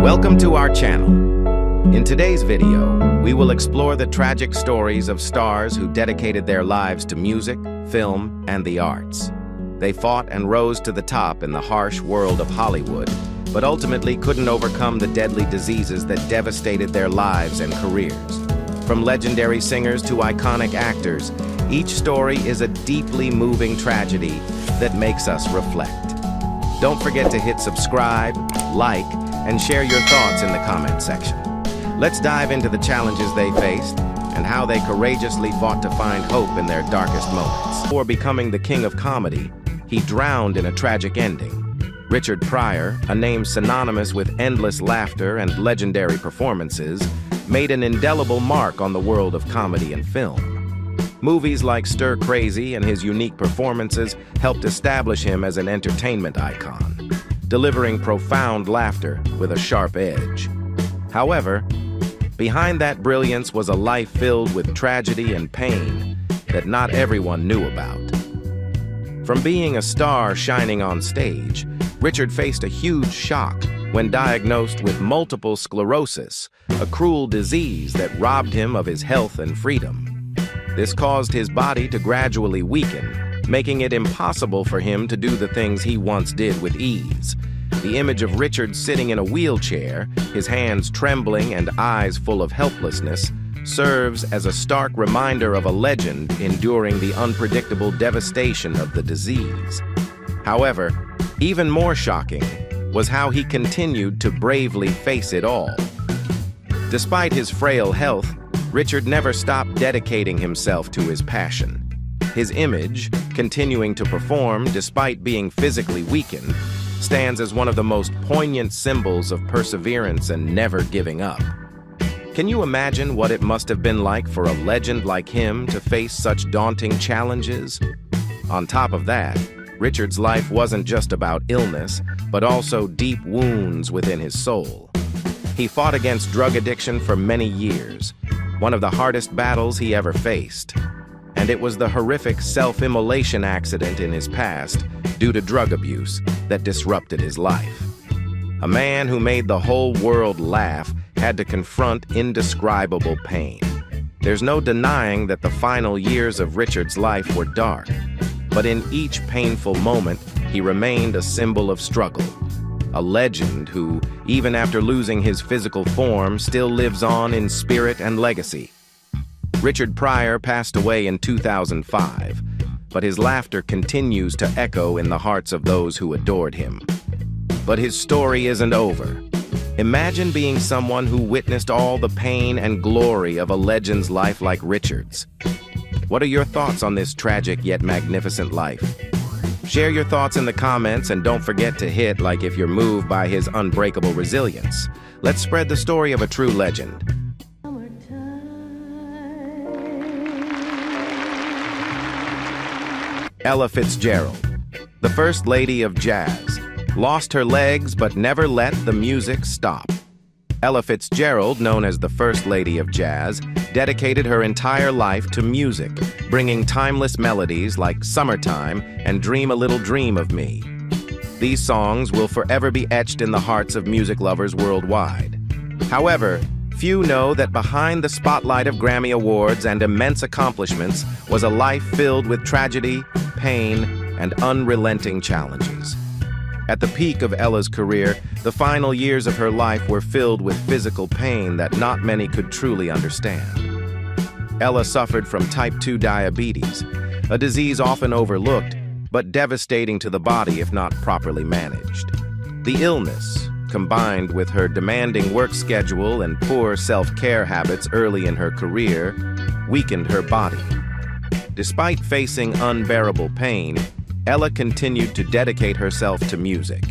Welcome to our channel. In today's video, we will explore the tragic stories of stars who dedicated their lives to music, film, and the arts. They fought and rose to the top in the harsh world of Hollywood, but ultimately couldn't overcome the deadly diseases that devastated their lives and careers. From legendary singers to iconic actors, each story is a deeply moving tragedy that makes us reflect. Don't forget to hit subscribe, like, and share your thoughts in the comment section. Let's dive into the challenges they faced and how they courageously fought to find hope in their darkest moments. Before becoming the king of comedy, he drowned in a tragic ending. Richard Pryor, a name synonymous with endless laughter and legendary performances, made an indelible mark on the world of comedy and film. Movies like Stir Crazy and his unique performances helped establish him as an entertainment icon, delivering profound laughter with a sharp edge. However, behind that brilliance was a life filled with tragedy and pain that not everyone knew about. From being a star shining on stage, Richard faced a huge shock when diagnosed with multiple sclerosis, a cruel disease that robbed him of his health and freedom. This caused his body to gradually weaken, making it impossible for him to do the things he once did with ease. The image of Richard sitting in a wheelchair, his hands trembling and eyes full of helplessness, serves as a stark reminder of a legend enduring the unpredictable devastation of the disease. However, even more shocking was how he continued to bravely face it all. Despite his frail health, Richard never stopped dedicating himself to his passion. His image, continuing to perform despite being physically weakened, stands as one of the most poignant symbols of perseverance and never giving up. Can you imagine what it must have been like for a legend like him to face such daunting challenges? On top of that, Richard's life wasn't just about illness, but also deep wounds within his soul. He fought against drug addiction for many years, one of the hardest battles he ever faced. And it was the horrific self-immolation accident in his past, due to drug abuse, that disrupted his life. A man who made the whole world laugh had to confront indescribable pain. There's no denying that the final years of Richard's life were dark, but in each painful moment, he remained a symbol of struggle. A legend who, even after losing his physical form, still lives on in spirit and legacy. Richard Pryor passed away in 2005, but his laughter continues to echo in the hearts of those who adored him. But his story isn't over. Imagine being someone who witnessed all the pain and glory of a legend's life like Richard's. What are your thoughts on this tragic yet magnificent life? Share your thoughts in the comments and don't forget to hit like if you're moved by his unbreakable resilience. Let's spread the story of a true legend. Ella Fitzgerald, the First Lady of Jazz, lost her legs but never let the music stop. Ella Fitzgerald, known as the First Lady of Jazz, dedicated her entire life to music, bringing timeless melodies like Summertime and Dream a Little Dream of Me. These songs will forever be etched in the hearts of music lovers worldwide. However, few know that behind the spotlight of Grammy Awards and immense accomplishments was a life filled with tragedy, pain, and unrelenting challenges. At the peak of Ella's career, the final years of her life were filled with physical pain that not many could truly understand. Ella suffered from type 2 diabetes, a disease often overlooked, but devastating to the body if not properly managed. The illness, combined with her demanding work schedule and poor self-care habits early in her career, weakened her body. Despite facing unbearable pain, Ella continued to dedicate herself to music.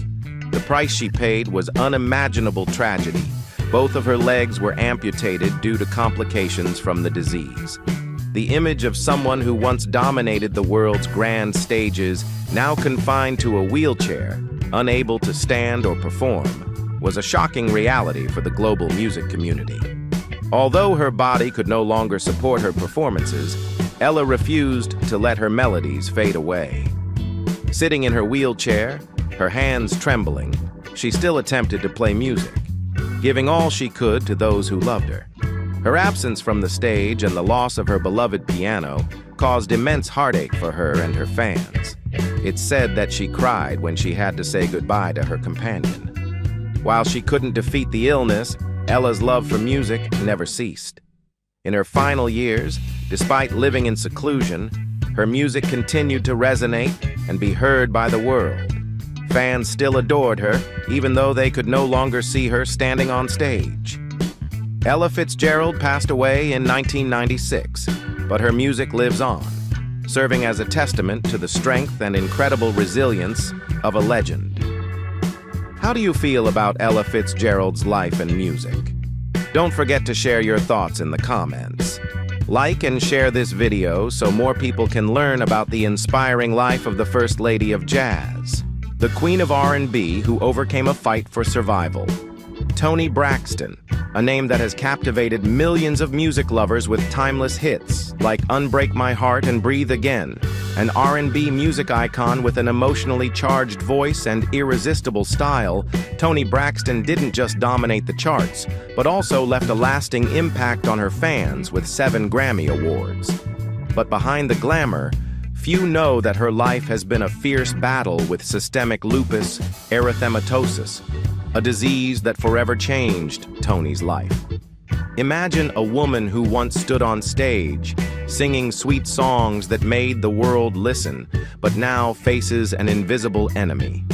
The price she paid was unimaginable tragedy. Both of her legs were amputated due to complications from the disease. The image of someone who once dominated the world's grand stages, now confined to a wheelchair, unable to stand or perform, was a shocking reality for the global music community. Although her body could no longer support her performances, Ella refused to let her melodies fade away. Sitting in her wheelchair, her hands trembling, she still attempted to play music. giving all she could to those who loved her. Her absence from the stage and the loss of her beloved piano caused immense heartache for her and her fans. It's said that she cried when she had to say goodbye to her companion. While she couldn't defeat the illness, Ella's love for music never ceased. In her final years, despite living in seclusion, her music continued to resonate and be heard by the world. Fans still adored her, even though they could no longer see her standing on stage. Ella Fitzgerald passed away in 1996, but her music lives on, serving as a testament to the strength and incredible resilience of a legend. How do you feel about Ella Fitzgerald's life and music? Don't forget to share your thoughts in the comments. Like and share this video so more people can learn about the inspiring life of the First Lady of Jazz, the Queen of R&B who overcame a fight for survival. Toni Braxton, a name that has captivated millions of music lovers with timeless hits like Unbreak My Heart and Breathe Again, an R&B music icon with an emotionally charged voice and irresistible style. Toni Braxton didn't just dominate the charts, but also left a lasting impact on her fans with 7 Grammy Awards. But behind the glamour, few know that her life has been a fierce battle with systemic lupus erythematosus, a disease that forever changed Toni's life. Imagine a woman who once stood on stage, singing sweet songs that made the world listen, but now faces an invisible enemy.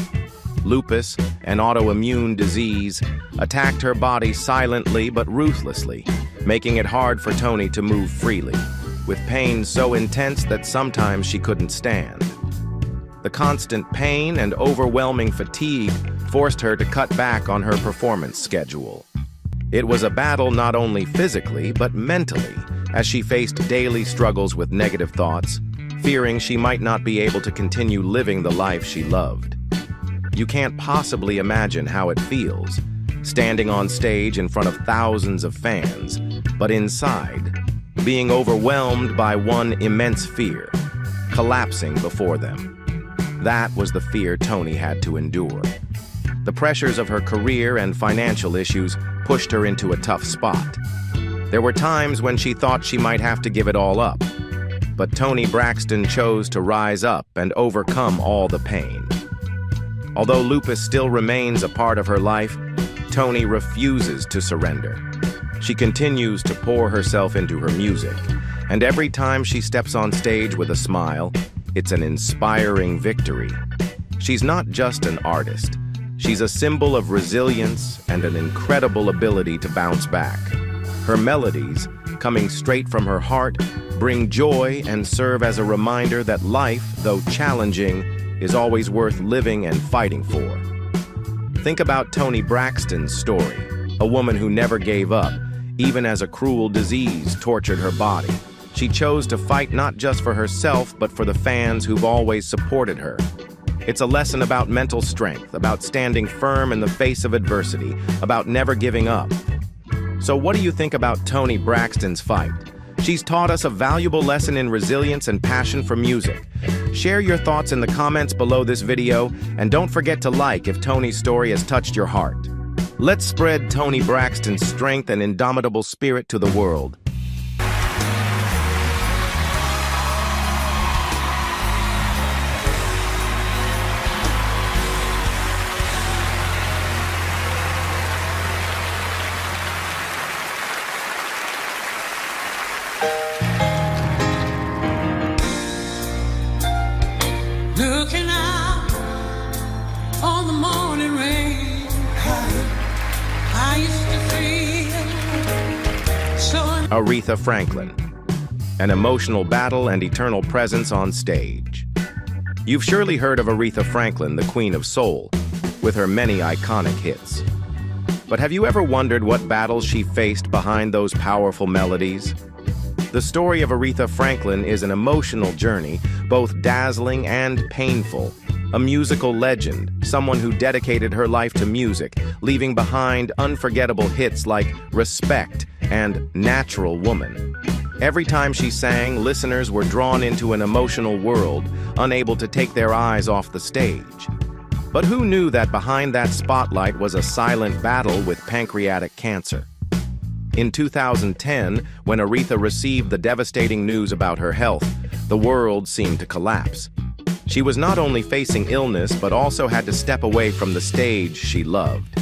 Lupus, an autoimmune disease, attacked her body silently but ruthlessly, making it hard for Toni to move freely, with pain so intense that sometimes she couldn't stand. The constant pain and overwhelming fatigue forced her to cut back on her performance schedule. It was a battle not only physically, but mentally, as she faced daily struggles with negative thoughts, fearing she might not be able to continue living the life she loved. You can't possibly imagine how it feels, standing on stage in front of thousands of fans, but inside, being overwhelmed by one immense fear, collapsing before them. That was the fear Toni had to endure. The pressures of her career and financial issues pushed her into a tough spot. There were times when she thought she might have to give it all up, but Toni Braxton chose to rise up and overcome all the pain. Although lupus still remains a part of her life, Toni refuses to surrender. She continues to pour herself into her music, and every time she steps on stage with a smile, it's an inspiring victory. She's not just an artist. She's a symbol of resilience and an incredible ability to bounce back. Her melodies, coming straight from her heart, bring joy and serve as a reminder that life, though challenging, is always worth living and fighting for. Think about Toni Braxton's story, a woman who never gave up, even as a cruel disease tortured her body. She chose to fight not just for herself, but for the fans who've always supported her. It's a lesson about mental strength, about standing firm in the face of adversity, about never giving up. So what do you think about Toni Braxton's fight? She's taught us a valuable lesson in resilience and passion for music. Share your thoughts in the comments below this video, and don't forget to like if Toni's story has touched your heart. Let's spread Toni Braxton's strength and indomitable spirit to the world. Looking out on the morning rain, I used to feel so. Aretha Franklin, an emotional battle and eternal presence on stage. You've surely heard of Aretha Franklin, the Queen of Soul, with her many iconic hits. But have you ever wondered what battles she faced behind those powerful melodies? The story of Aretha Franklin is an emotional journey, both dazzling and painful. A musical legend, someone who dedicated her life to music, leaving behind unforgettable hits like Respect and Natural Woman. Every time she sang, listeners were drawn into an emotional world, unable to take their eyes off the stage. But who knew that behind that spotlight was a silent battle with pancreatic cancer? In 2010, when Aretha received the devastating news about her health, the world seemed to collapse. She was not only facing illness, but also had to step away from the stage she loved.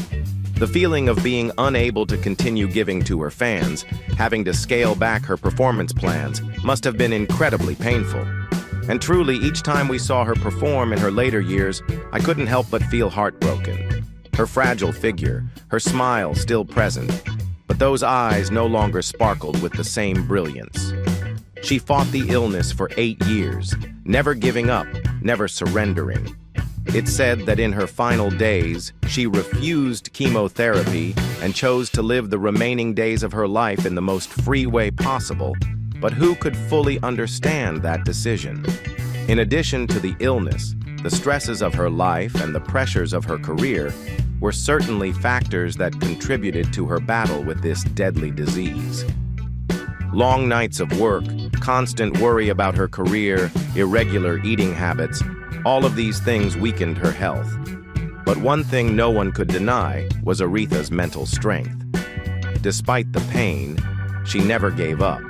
The feeling of being unable to continue giving to her fans, having to scale back her performance plans, must have been incredibly painful. And truly, each time we saw her perform in her later years, I couldn't help but feel heartbroken. Her fragile figure, her smile still present, but those eyes no longer sparkled with the same brilliance. She fought the illness for 8 years, never giving up, never surrendering. It's said that in her final days, she refused chemotherapy and chose to live the remaining days of her life in the most free way possible. But who could fully understand that decision? In addition to the illness, the stresses of her life and the pressures of her career were certainly factors that contributed to her battle with this deadly disease. Long nights of work, constant worry about her career, irregular eating habits, all of these things weakened her health. But one thing no one could deny was Aretha's mental strength. Despite the pain, she never gave up.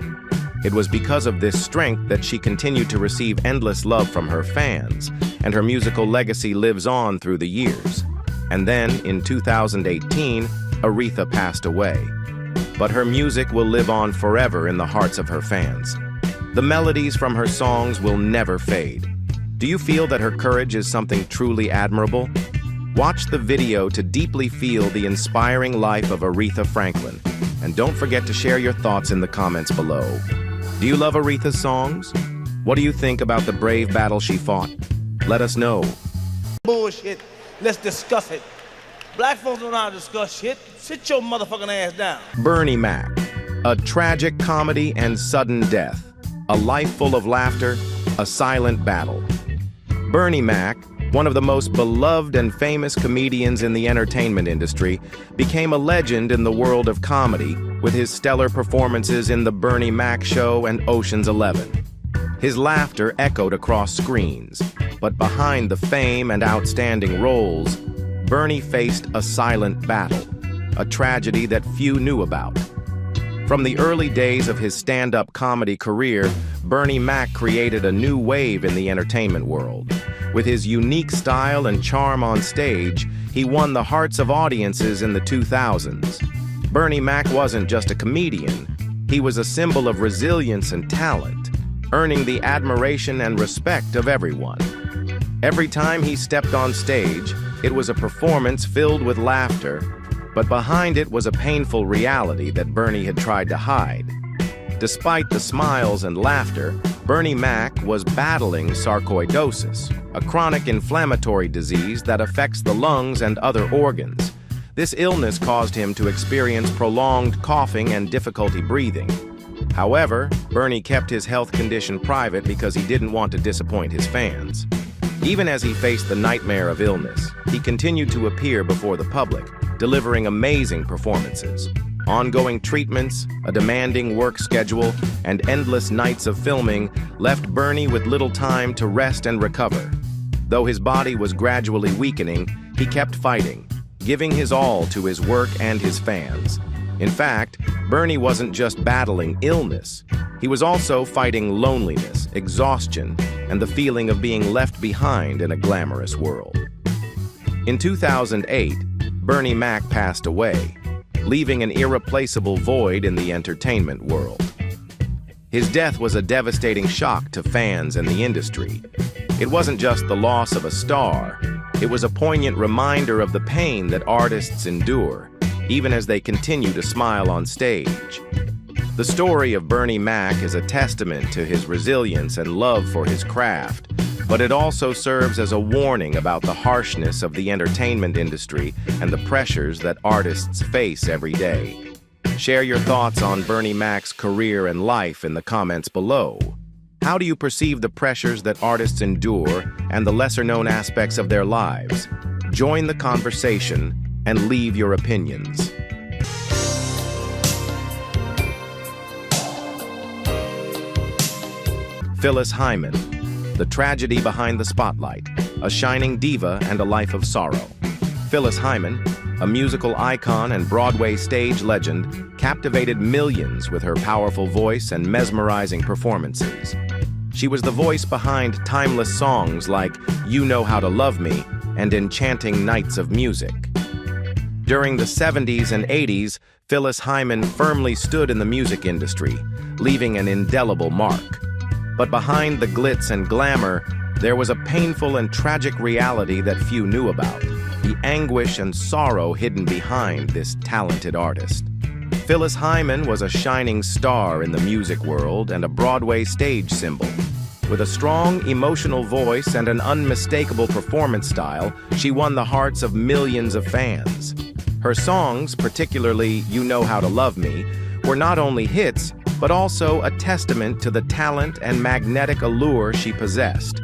It was because of this strength that she continued to receive endless love from her fans, and her musical legacy lives on through the years. And then, in 2018, Aretha passed away. But her music will live on forever in the hearts of her fans. The melodies from her songs will never fade. Do you feel that her courage is something truly admirable? Watch the video to deeply feel the inspiring life of Aretha Franklin. And don't forget to share your thoughts in the comments below. Do you love Aretha's songs? What do you think about the brave battle she fought? Let us know. Bullshit. Let's discuss it. Black folks don't know how to discuss shit. Sit your motherfucking ass down. Bernie Mac, a tragic comedy and sudden death. A life full of laughter, a silent battle. Bernie Mac, one of the most beloved and famous comedians in the entertainment industry, became a legend in the world of comedy with his stellar performances in The Bernie Mac Show and Ocean's 11. His laughter echoed across screens, but behind the fame and outstanding roles, Bernie faced a silent battle, a tragedy that few knew about. From the early days of his stand-up comedy career, Bernie Mac created a new wave in the entertainment world. With his unique style and charm on stage, he won the hearts of audiences in the 2000s. Bernie Mac wasn't just a comedian, he was a symbol of resilience and talent, earning the admiration and respect of everyone. Every time he stepped on stage, it was a performance filled with laughter, but behind it was a painful reality that Bernie had tried to hide. Despite the smiles and laughter, Bernie Mac was battling sarcoidosis, a chronic inflammatory disease that affects the lungs and other organs. This illness caused him to experience prolonged coughing and difficulty breathing. However, Bernie kept his health condition private because he didn't want to disappoint his fans. Even as he faced the nightmare of illness, he continued to appear before the public, delivering amazing performances. Ongoing treatments, a demanding work schedule, and endless nights of filming left Bernie with little time to rest and recover. Though his body was gradually weakening, he kept fighting, giving his all to his work and his fans. In fact, Bernie wasn't just battling illness. He was also fighting loneliness, exhaustion, and the feeling of being left behind in a glamorous world. In 2008, Bernie Mac passed away, leaving an irreplaceable void in the entertainment world. His death was a devastating shock to fans and the industry. It wasn't just the loss of a star, it was a poignant reminder of the pain that artists endure, even as they continue to smile on stage. The story of Bernie Mac is a testament to his resilience and love for his craft, but it also serves as a warning about the harshness of the entertainment industry and the pressures that artists face every day. Share your thoughts on Bernie Mac's career and life in the comments below. How do you perceive the pressures that artists endure and the lesser-known aspects of their lives? Join the conversation and leave your opinions. Phyllis Hyman. The Tragedy Behind the Spotlight, A Shining Diva and a Life of Sorrow. Phyllis Hyman, a musical icon and Broadway stage legend, captivated millions with her powerful voice and mesmerizing performances. She was the voice behind timeless songs like You Know How to Love Me and enchanting nights of music. During the 70s and 80s, Phyllis Hyman firmly stood in the music industry, leaving an indelible mark. But behind the glitz and glamour, there was a painful and tragic reality that few knew about, the anguish and sorrow hidden behind this talented artist. Phyllis Hyman was a shining star in the music world and a Broadway stage symbol. With a strong, emotional voice and an unmistakable performance style, she won the hearts of millions of fans. Her songs, particularly You Know How to Love Me, were not only hits, but also a testament to the talent and magnetic allure she possessed.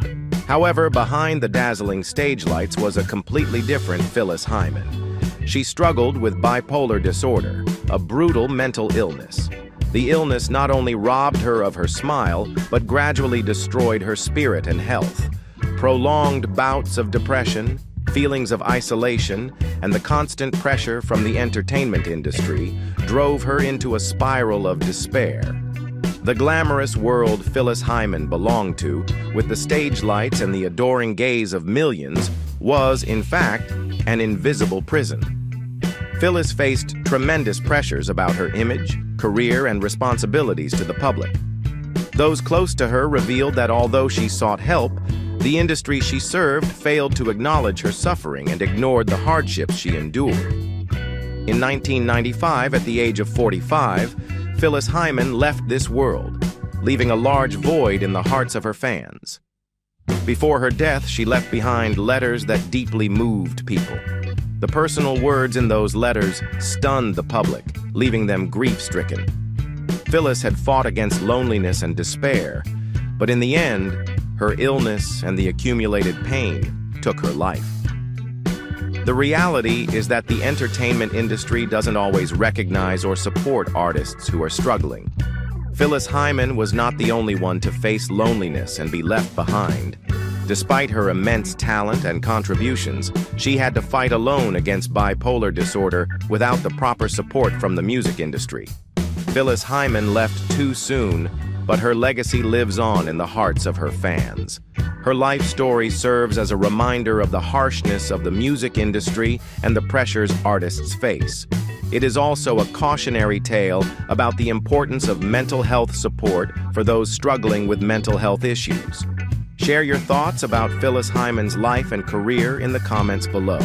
However, behind the dazzling stage lights was a completely different Phyllis Hyman. She struggled with bipolar disorder, a brutal mental illness. The illness not only robbed her of her smile, but gradually destroyed her spirit and health. Prolonged bouts of depression, feelings of isolation, and the constant pressure from the entertainment industry drove her into a spiral of despair. The glamorous world Phyllis Hyman belonged to, with the stage lights and the adoring gaze of millions, was, in fact, an invisible prison. Phyllis faced tremendous pressures about her image, career, and responsibilities to the public. Those close to her revealed that although she sought help, the industry she served failed to acknowledge her suffering and ignored the hardships she endured. In 1995, at the age of 45, Phyllis Hyman left this world, leaving a large void in the hearts of her fans. Before her death, she left behind letters that deeply moved people. The personal words in those letters stunned the public, leaving them grief-stricken. Phyllis had fought against loneliness and despair, but in the end, her illness and the accumulated pain took her life. The reality is that the entertainment industry doesn't always recognize or support artists who are struggling. Phyllis Hyman was not the only one to face loneliness and be left behind. Despite her immense talent and contributions, she had to fight alone against bipolar disorder without the proper support from the music industry. Phyllis Hyman left too soon, but her legacy lives on in the hearts of her fans. Her life story serves as a reminder of the harshness of the music industry and the pressures artists face. It is also a cautionary tale about the importance of mental health support for those struggling with mental health issues. Share your thoughts about Phyllis Hyman's life and career in the comments below.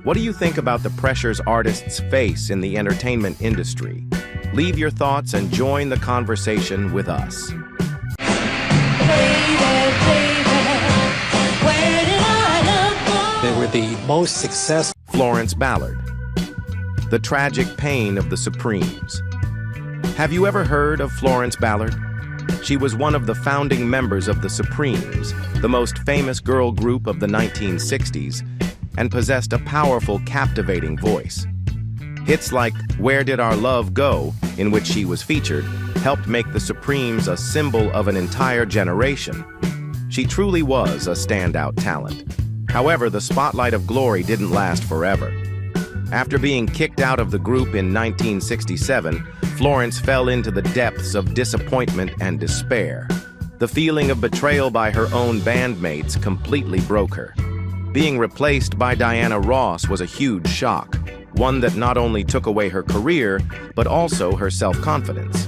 What do you think about the pressures artists face in the entertainment industry? Leave your thoughts and join the conversation with us. They were the most successful. Florence Ballard. The tragic pain of the Supremes. Have you ever heard of Florence Ballard? She was one of the founding members of the Supremes, the most famous girl group of the 1960s, and possessed a powerful, captivating voice. Hits like Where Did Our Love Go, in which she was featured, helped make the Supremes a symbol of an entire generation. She truly was a standout talent. However, the spotlight of glory didn't last forever. After being kicked out of the group in 1967, Florence fell into the depths of disappointment and despair. The feeling of betrayal by her own bandmates completely broke her. Being replaced by Diana Ross was a huge shock, one that not only took away her career, but also her self-confidence.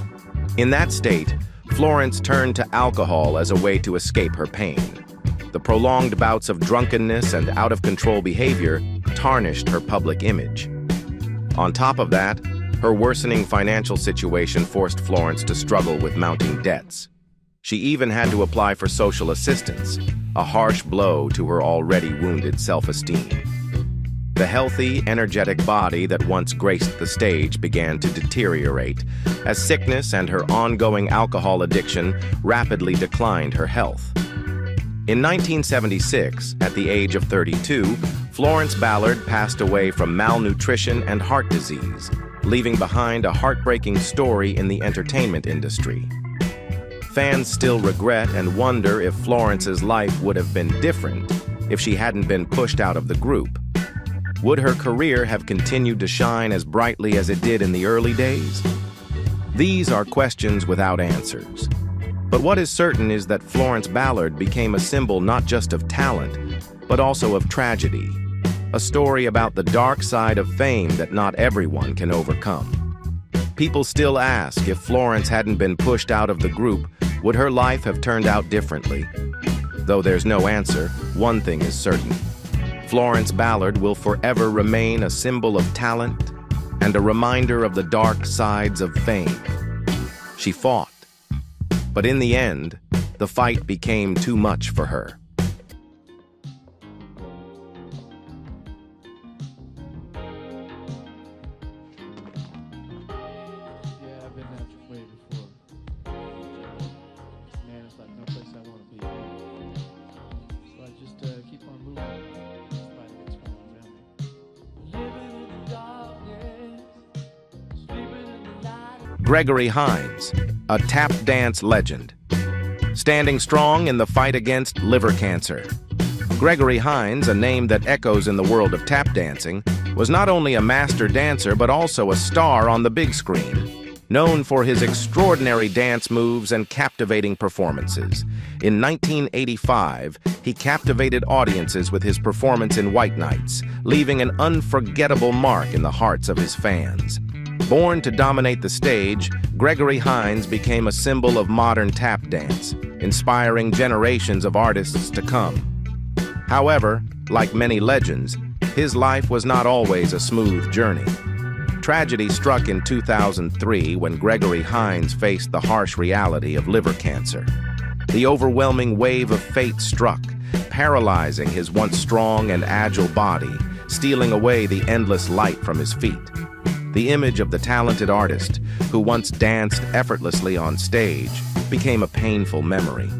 In that state, Florence turned to alcohol as a way to escape her pain. The prolonged bouts of drunkenness and out-of-control behavior tarnished her public image. On top of that, her worsening financial situation forced Florence to struggle with mounting debts. She even had to apply for social assistance, a harsh blow to her already wounded self-esteem. The healthy, energetic body that once graced the stage began to deteriorate as sickness and her ongoing alcohol addiction rapidly declined her health. In 1976, at the age of 32, Florence Ballard passed away from malnutrition and heart disease, leaving behind a heartbreaking story in the entertainment industry. fans still regret and wonder if Florence's life would have been different if she hadn't been pushed out of the group. Would her career have continued to shine as brightly as it did in the early days? These are questions without answers. But what is certain is that Florence Ballard became a symbol not just of talent, but also of tragedy. A story about the dark side of fame that not everyone can overcome. People still ask if Florence hadn't been pushed out of the group, would her life have turned out differently? Though there's no answer, one thing is certain. Florence Ballard will forever remain a symbol of talent and a reminder of the dark sides of fame. She fought, but in the end, the fight became too much for her. Yeah, I've been that way before. Man, it's like no place I want to be. So I just keep on moving despite what's going on around me. Living in the darkness, sleeping in the light. Gregory Hines, a tap dance legend, standing strong in the fight against liver cancer. Gregory Hines, a name that echoes in the world of tap dancing, was not only a master dancer but also a star on the big screen, known for his extraordinary dance moves and captivating performances. In 1985, he captivated audiences with his performance in White Nights, leaving an unforgettable mark in the hearts of his fans. Born to dominate the stage, Gregory Hines became a symbol of modern tap dance, inspiring generations of artists to come. However, like many legends, his life was not always a smooth journey. Tragedy struck in 2003 when Gregory Hines faced the harsh reality of liver cancer. The overwhelming wave of fate struck, paralyzing his once strong and agile body, stealing away the endless light from his feet. The image of the talented artist, who once danced effortlessly on stage, became a painful memory.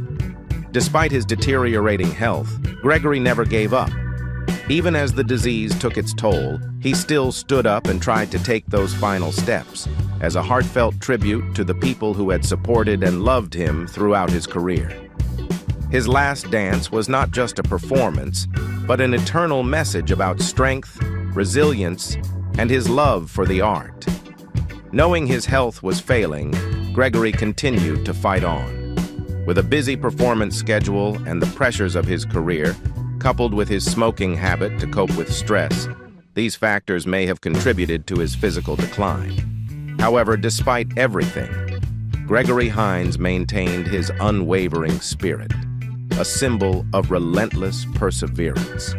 Despite his deteriorating health, Gregory never gave up. Even as the disease took its toll, he still stood up and tried to take those final steps, as a heartfelt tribute to the people who had supported and loved him throughout his career. His last dance was not just a performance, but an eternal message about strength, resilience, and his love for the art. Knowing his health was failing, Gregory continued to fight on. With a busy performance schedule and the pressures of his career, coupled with his smoking habit to cope with stress, these factors may have contributed to his physical decline. However, despite everything, Gregory Hines maintained his unwavering spirit, a symbol of relentless perseverance.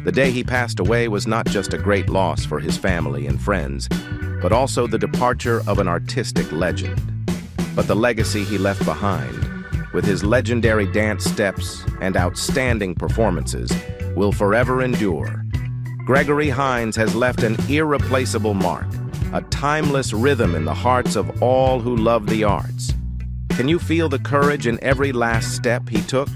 The day he passed away was not just a great loss for his family and friends, but also the departure of an artistic legend. But the legacy he left behind, with his legendary dance steps and outstanding performances, will forever endure. Gregory Hines has left an irreplaceable mark, a timeless rhythm in the hearts of all who love the arts. Can you feel the courage in every last step he took?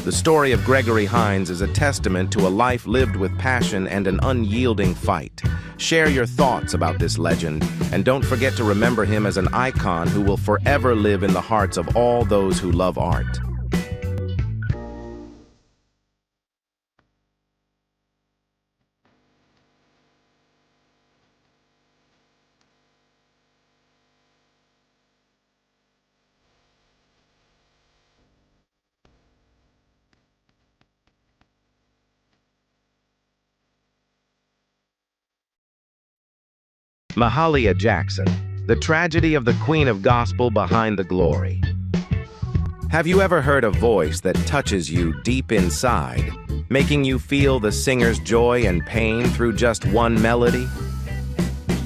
The story of Gregory Hines is a testament to a life lived with passion and an unyielding fight. Share your thoughts about this legend, and don't forget to remember him as an icon who will forever live in the hearts of all those who love art. Mahalia Jackson, the tragedy of the Queen of Gospel behind the glory. Have you ever heard a voice that touches you deep inside, making you feel the singer's joy and pain through just one melody?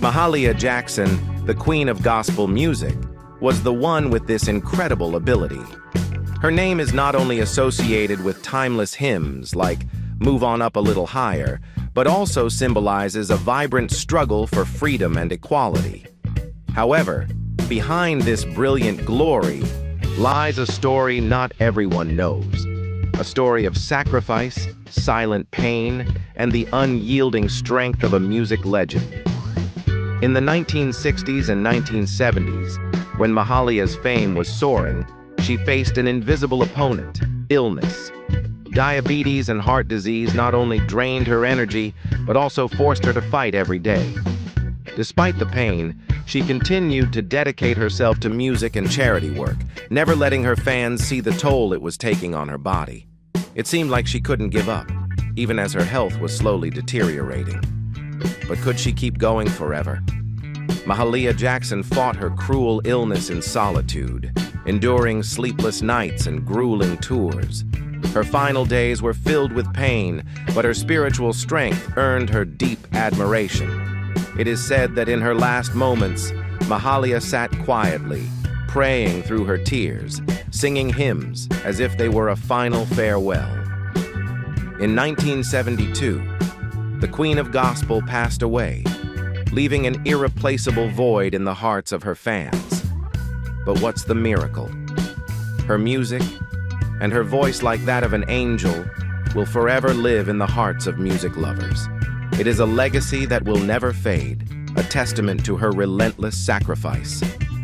Mahalia Jackson, the Queen of Gospel music, was the one with this incredible ability. Her name is not only associated with timeless hymns like Move On Up a Little Higher, but also symbolizes a vibrant struggle for freedom and equality. However, behind this brilliant glory lies a story not everyone knows. A story of sacrifice, silent pain, and the unyielding strength of a music legend. In the 1960s and 1970s, when Mahalia's fame was soaring, she faced an invisible opponent, illness. Diabetes and heart disease not only drained her energy, but also forced her to fight every day. Despite the pain, she continued to dedicate herself to music and charity work, never letting her fans see the toll it was taking on her body. It seemed like she couldn't give up, even as her health was slowly deteriorating. But could she keep going forever? Mahalia Jackson fought her cruel illness in solitude, enduring sleepless nights and grueling tours. Her final days were filled with pain, but her spiritual strength earned her deep admiration. It is said that in her last moments, Mahalia sat quietly, praying through her tears, singing hymns as if they were a final farewell. In 1972, the Queen of Gospel passed away, leaving an irreplaceable void in the hearts of her fans. But what's the miracle? Her music, and her voice like that of an angel, will forever live in the hearts of music lovers. It is a legacy that will never fade, a testament to her relentless sacrifice.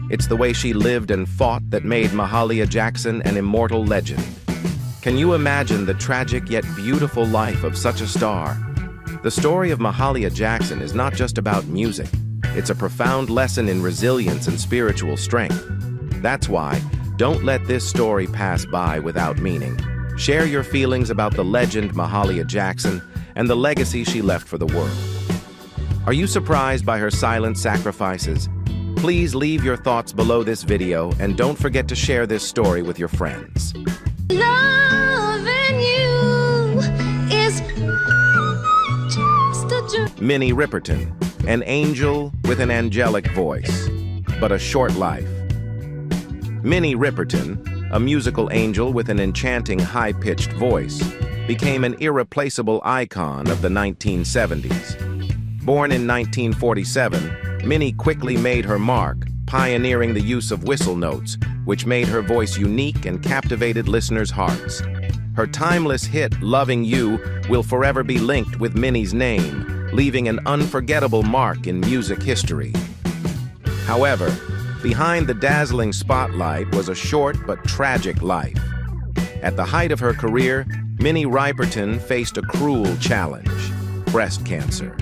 It's the way she lived and fought that made Mahalia Jackson an immortal legend. Can you imagine the tragic yet beautiful life of such a star? The story of Mahalia Jackson is not just about music. It's a profound lesson in resilience and spiritual strength. That's why, don't let this story pass by without meaning. Share your feelings about the legend Mahalia Jackson and the legacy she left for the world. Are you surprised by her silent sacrifices? Please leave your thoughts below this video and don't forget to share this story with your friends. Loving you is just a dream. Minnie Riperton, an angel with an angelic voice, but a short life. Minnie Riperton, a musical angel with an enchanting high-pitched voice, became an irreplaceable icon of the 1970s. Born in 1947, Minnie quickly made her mark, pioneering the use of whistle notes, which made her voice unique and captivated listeners' hearts. Her timeless hit, Loving You, will forever be linked with Minnie's name, leaving an unforgettable mark in music history. However, behind the dazzling spotlight was a short but tragic life. At the height of her career, Minnie Riperton faced a cruel challenge: breast cancer.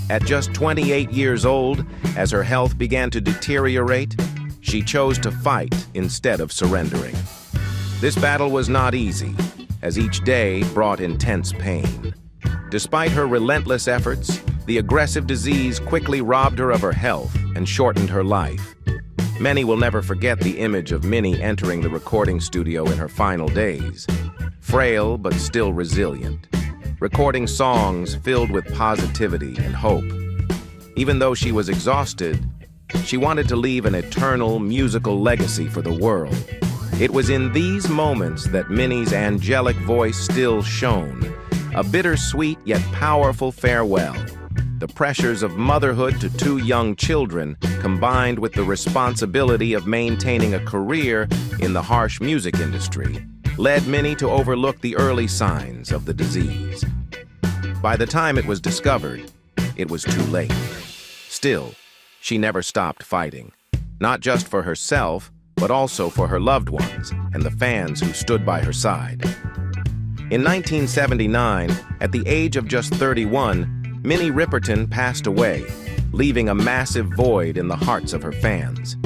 At just 28 years old, as her health began to deteriorate, she chose to fight instead of surrendering. This battle was not easy, as each day brought intense pain. Despite her relentless efforts, the aggressive disease quickly robbed her of her health and shortened her life. Many will never forget the image of Minnie entering the recording studio in her final days, frail but still resilient, recording songs filled with positivity and hope. Even though she was exhausted, she wanted to leave an eternal musical legacy for the world. It was in these moments that Minnie's angelic voice still shone, a bittersweet yet powerful farewell. The pressures of motherhood to two young children, combined with the responsibility of maintaining a career in the harsh music industry, led Minnie to overlook the early signs of the disease. By the time it was discovered, it was too late. Still, she never stopped fighting, not just for herself, but also for her loved ones and the fans who stood by her side. In 1979, at the age of just 31, Minnie Riperton passed away, leaving a massive void in the hearts of her fans.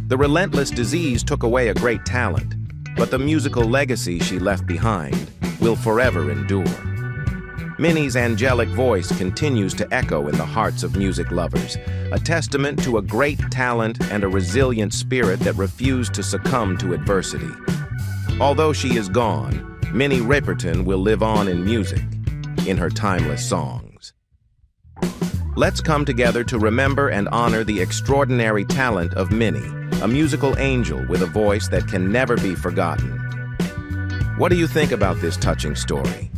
The relentless disease took away a great talent, but the musical legacy she left behind will forever endure. Minnie's angelic voice continues to echo in the hearts of music lovers, a testament to a great talent and a resilient spirit that refused to succumb to adversity. Although she is gone, Minnie Riperton will live on in music, in her timeless songs. Let's come together to remember and honor the extraordinary talent of Minnie, a musical angel with a voice that can never be forgotten. What do you think about this touching story?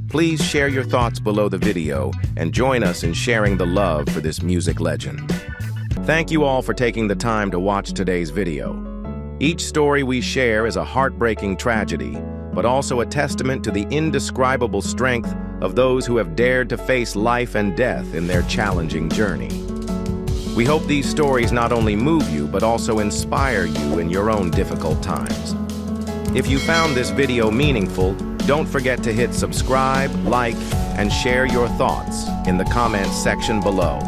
Please share your thoughts below the video and join us in sharing the love for this music legend. Thank you all for taking the time to watch today's video. Each story we share is a heartbreaking tragedy, but also a testament to the indescribable strength of those who have dared to face life and death in their challenging journey. We hope these stories not only move you, but also inspire you in your own difficult times. If you found this video meaningful, don't forget to hit subscribe, like, and share your thoughts in the comments section below.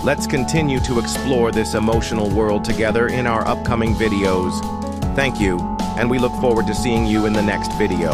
Let's continue to explore this emotional world together in our upcoming videos. Thank you, and we look forward to seeing you in the next video.